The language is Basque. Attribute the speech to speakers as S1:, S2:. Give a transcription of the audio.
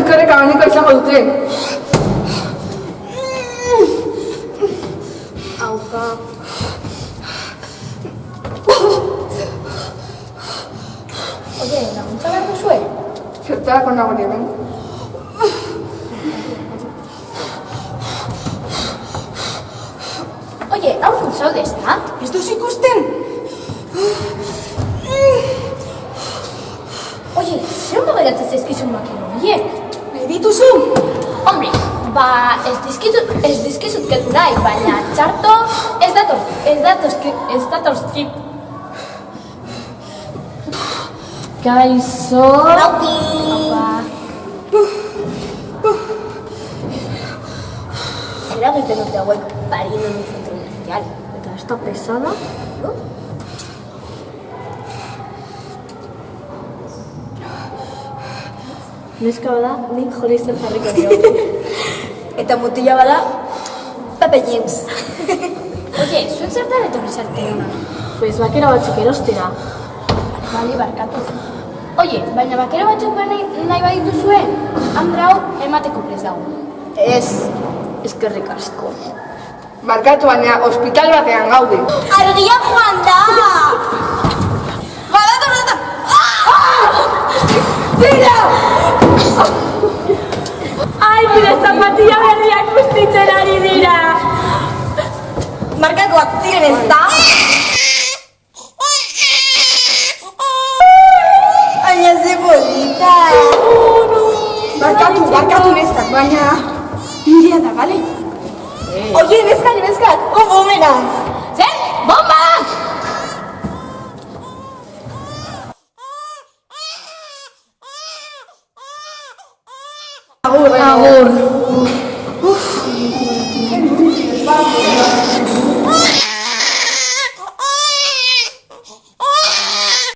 S1: eskerrek abaniko izango dute.
S2: Aupa. Oye, laguntza behar duzue?
S1: Zertarako nago hemen.
S2: Oye, hau zaude, ezta?
S3: Ez duz ikusten?
S2: Oye, zer ondo geratzen zaizkizun makina horiek?
S3: Nahi dituzu?
S2: Hombre, ez dizkizut kendu nahi, baina txarto ez datorski. Kaixo...
S3: Nauki!
S2: Zera egiten dute hauek parien en un centro comercial. Eta ez da pesada? No? Neska bada, nik jori zer jarriko nio.
S3: Eta mutila bada, Pepe James.
S2: Oye, zuen zertan etorri zarte hona?
S4: Pues bakera batzuk erostera.
S2: Bali, barkatu. Oye, baina bakero batzuk nahi baditu zuen, Andra hau emateko prest dago.
S3: Ez.
S4: Eskerrik asko.
S1: Barkatu baina ospital batean gaude.
S3: Argia joan da! Badata! Tira!
S4: Ai, nire zapatilla berriak bustitzen ari dira!
S3: Markakoak ziren ez da? Baina ze bolita!
S1: Barkatu neskak, baina... Nirea da, bale?
S3: Oie, neskak! Bomena!
S2: Zer? Bomba!
S1: Agur.